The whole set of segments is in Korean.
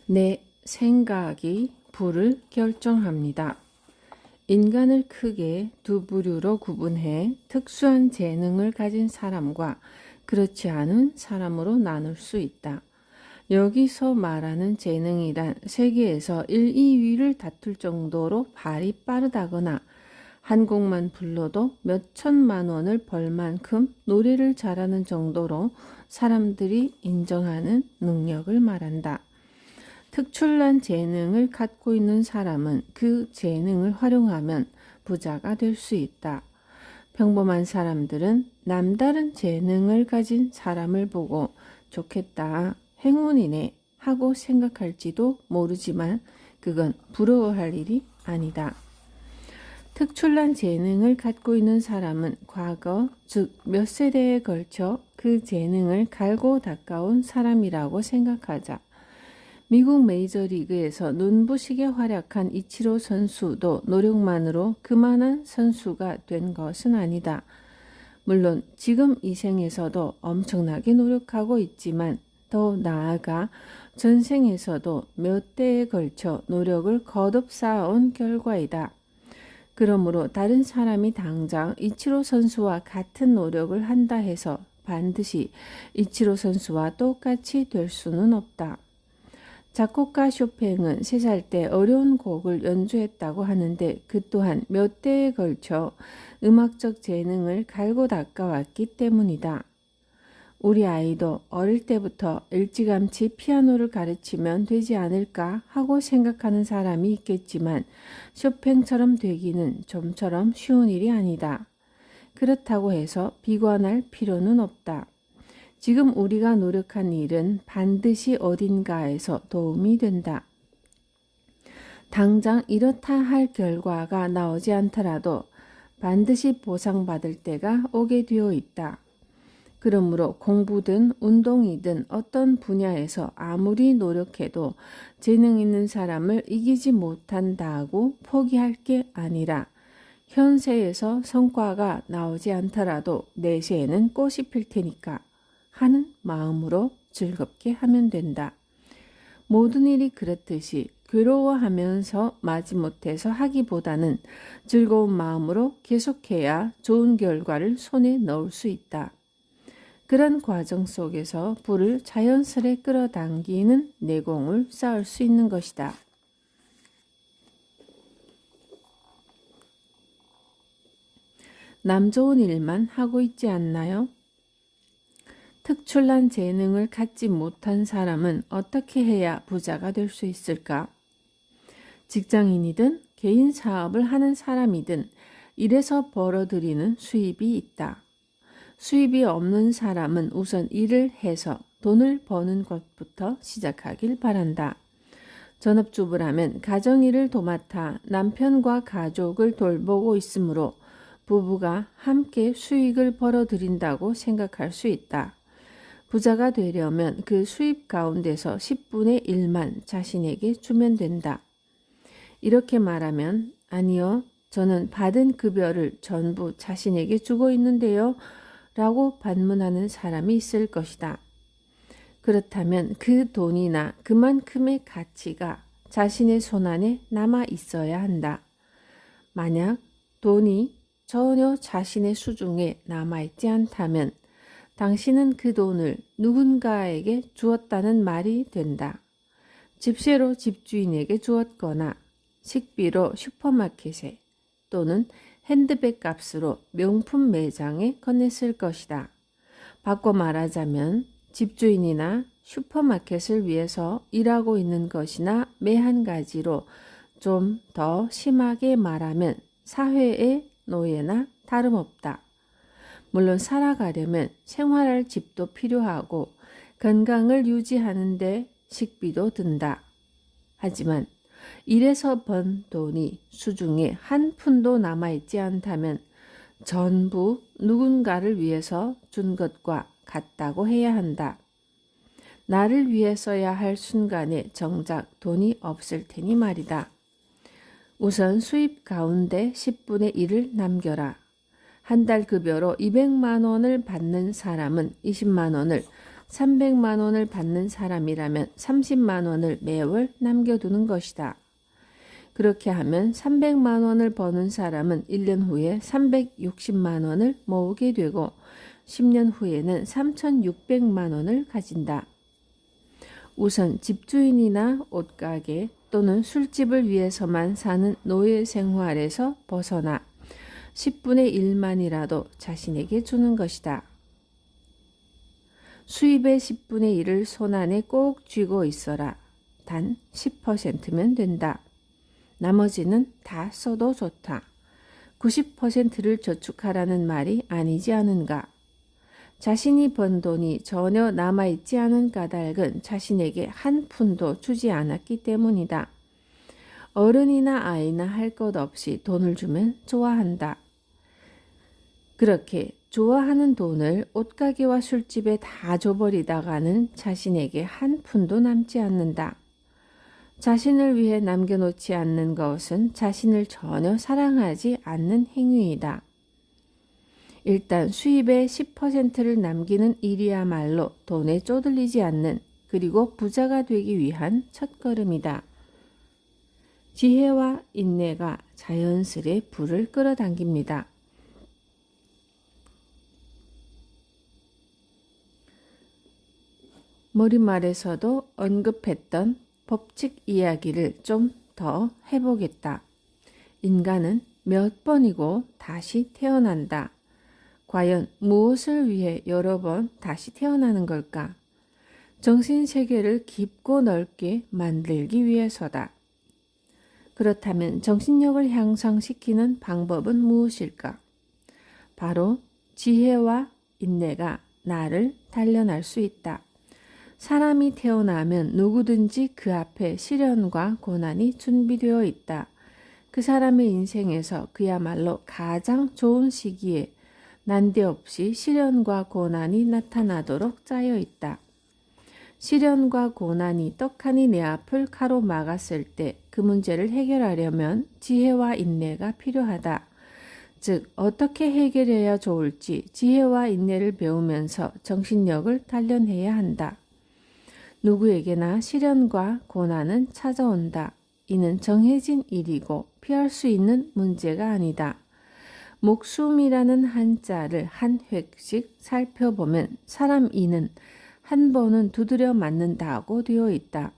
내 생각이 부를 결정합니다. 인간을 크게 두 부류로 구분해 특수한 재능을 가진 사람과 그렇지 않은 사람으로 나눌 수 있다. 여기서 말하는 재능이란 세계에서 1, 2위를 다툴 정도로 발이 빠르다거나 한 곡만 불러도 몇 천만 원을 벌 만큼 노래를 잘하는 정도로 사람들이 인정하는 능력을 말한다. 특출난 재능을 갖고 있는 사람은 그 재능을 활용하면 부자가 될 수 있다. 평범한 사람들은 남다른 재능을 가진 사람을 보고 좋겠다, 행운이네 하고 생각할지도 모르지만 그건 부러워할 일이 아니다. 특출난 재능을 갖고 있는 사람은 과거, 즉 몇 세대에 걸쳐 그 재능을 갈고 닦아온 사람이라고 생각하자. 미국 메이저리그에서 눈부시게 활약한 이치로 선수도 노력만으로 그만한 선수가 된 것은 아니다. 물론 지금 이 생에서도 엄청나게 노력하고 있지만 더 나아가 전생에서도 몇 대에 걸쳐 노력을 거듭 쌓아온 결과이다. 그러므로 다른 사람이 당장 이치로 선수와 같은 노력을 한다 해서 반드시 이치로 선수와 똑같이 될 수는 없다. 작곡가 쇼팽은 3살 때 어려운 곡을 연주했다고 하는데 그 또한 몇 대에 걸쳐 음악적 재능을 갈고 닦아왔기 때문이다. 우리 아이도 어릴 때부터 일찌감치 피아노를 가르치면 되지 않을까 하고 생각하는 사람이 있겠지만 쇼팽처럼 되기는 좀처럼 쉬운 일이 아니다. 그렇다고 해서 비관할 필요는 없다. 지금 우리가 노력한 일은 반드시 어딘가에서 도움이 된다. 당장 이렇다 할 결과가 나오지 않더라도 반드시 보상받을 때가 오게 되어 있다. 그러므로 공부든 운동이든 어떤 분야에서 아무리 노력해도 재능 있는 사람을 이기지 못한다고 포기할 게 아니라 현세에서 성과가 나오지 않더라도 내세에는 꽃이 필 테니까 하는 마음으로 즐겁게 하면 된다. 모든 일이 그렇듯이 괴로워하면서 마지못해서 하기보다는 즐거운 마음으로 계속해야 좋은 결과를 손에 넣을 수 있다. 그런 과정 속에서 부를 자연스레 끌어당기는 내공을 쌓을 수 있는 것이다. 남 좋은 일만 하고 있지 않나요? 특출난 재능을 갖지 못한 사람은 어떻게 해야 부자가 될 수 있을까? 직장인이든 개인 사업을 하는 사람이든 일에서 벌어들이는 수입이 있다. 수입이 없는 사람은 우선 일을 해서 돈을 버는 것부터 시작하길 바란다. 전업주부라면 가정일을 도맡아 남편과 가족을 돌보고 있으므로 부부가 함께 수익을 벌어들인다고 생각할 수 있다. 부자가 되려면 그 수입 가운데서 10분의 1만 자신에게 주면 된다. 이렇게 말하면 아니요, 저는 받은 급여를 전부 자신에게 주고 있는데요 라고 반문하는 사람이 있을 것이다. 그렇다면 그 돈이나 그만큼의 가치가 자신의 손안에 남아 있어야 한다. 만약 돈이 전혀 자신의 수중에 남아있지 않다면 당신은 그 돈을 누군가에게 주었다는 말이 된다. 집세로 집주인에게 주었거나 식비로 슈퍼마켓에 또는 핸드백 값으로 명품 매장에 건넸을 것이다. 바꿔 말하자면 집주인이나 슈퍼마켓을 위해서 일하고 있는 것이나 매한 가지로 좀 더 심하게 말하면 사회의 노예나 다름없다. 물론 살아가려면 생활할 집도 필요하고 건강을 유지하는데 식비도 든다. 하지만 일에서 번 돈이 수중에 한 푼도 남아있지 않다면 전부 누군가를 위해서 준 것과 같다고 해야 한다. 나를 위해서야 할 순간에 정작 돈이 없을 테니 말이다. 우선 수입 가운데 10분의 1을 남겨라. 한 달 급여로 200만 원을 받는 사람은 20만 원을 300만 원을 받는 사람이라면 30만 원을 매월 남겨두는 것이다. 그렇게 하면 300만 원을 버는 사람은 1년 후에 360만 원을 모으게 되고 10년 후에는 3,600만 원을 가진다. 우선 집주인이나 옷가게 또는 술집을 위해서만 사는 노예 생활에서 벗어나 10분의 1만이라도 자신에게 주는 것이다. 수입의 10분의 1을 손안에 꼭 쥐고 있어라. 단 10%면 된다. 나머지는 다 써도 좋다. 90%를 저축하라는 말이 아니지 않은가. 자신이 번 돈이 전혀 남아있지 않은 까닭은 자신에게 한 푼도 주지 않았기 때문이다. 어른이나 아이나 할 것 없이 돈을 주면 좋아한다. 그렇게 좋아하는 돈을 옷가게와 술집에 다 줘버리다가는 자신에게 한 푼도 남지 않는다. 자신을 위해 남겨놓지 않는 것은 자신을 전혀 사랑하지 않는 행위이다. 일단 수입의 10%를 남기는 일이야말로 돈에 쪼들리지 않는 그리고 부자가 되기 위한 첫걸음이다. 지혜와 인내가 자연스레 부를 끌어당깁니다. 머릿말에서도 언급했던 법칙 이야기를 좀 더 해보겠다. 인간은 몇 번이고 다시 태어난다. 과연 무엇을 위해 여러 번 다시 태어나는 걸까? 정신세계를 깊고 넓게 만들기 위해서다. 그렇다면 정신력을 향상시키는 방법은 무엇일까? 바로 지혜와 인내가 나를 단련할 수 있다. 사람이 태어나면 누구든지 그 앞에 시련과 고난이 준비되어 있다. 그 사람의 인생에서 그야말로 가장 좋은 시기에 난데없이 시련과 고난이 나타나도록 짜여 있다. 시련과 고난이 떡하니 내 앞을 가로막았을 때 그 문제를 해결하려면 지혜와 인내가 필요하다. 즉 어떻게 해결해야 좋을지 지혜와 인내를 배우면서 정신력을 단련해야 한다. 누구에게나 시련과 고난은 찾아온다. 이는 정해진 일이고 피할 수 있는 문제가 아니다. 목숨이라는 한자를 한 획씩 살펴보면 사람 이는 한 번은 두드려 맞는다고 되어 있다.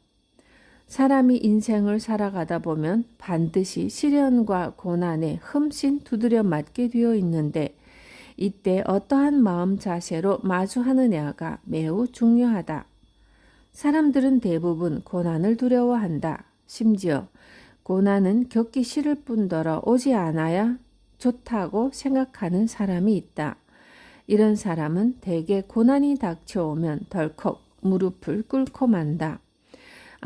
사람이 인생을 살아가다 보면 반드시 시련과 고난에 흠씬 두드려 맞게 되어 있는데 이때 어떠한 마음 자세로 마주하느냐가 매우 중요하다. 사람들은 대부분 고난을 두려워한다. 심지어 고난은 겪기 싫을 뿐더러 오지 않아야 좋다고 생각하는 사람이 있다. 이런 사람은 대개 고난이 닥쳐오면 덜컥 무릎을 꿇고 만다.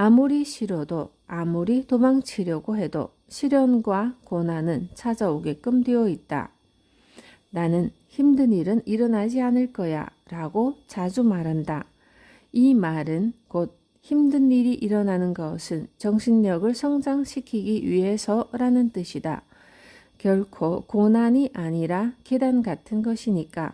아무리 싫어도 아무리 도망치려고 해도 시련과 고난은 찾아오게끔 되어 있다. 나는 힘든 일은 일어나지 않을 거야 라고 자주 말한다. 이 말은 곧 힘든 일이 일어나는 것은 정신력을 성장시키기 위해서라는 뜻이다. 결코 고난이 아니라 계단 같은 것이니까.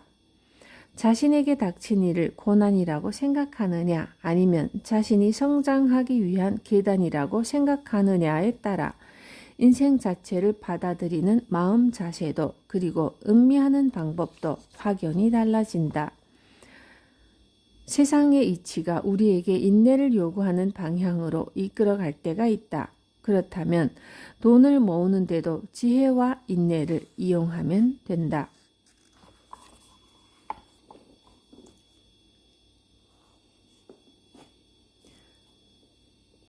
자신에게 닥친 일을 고난이라고 생각하느냐 아니면 자신이 성장하기 위한 계단이라고 생각하느냐에 따라 인생 자체를 받아들이는 마음 자세도 그리고 음미하는 방법도 확연히 달라진다. 세상의 이치가 우리에게 인내를 요구하는 방향으로 이끌어갈 때가 있다. 그렇다면 돈을 모으는데도 지혜와 인내를 이용하면 된다.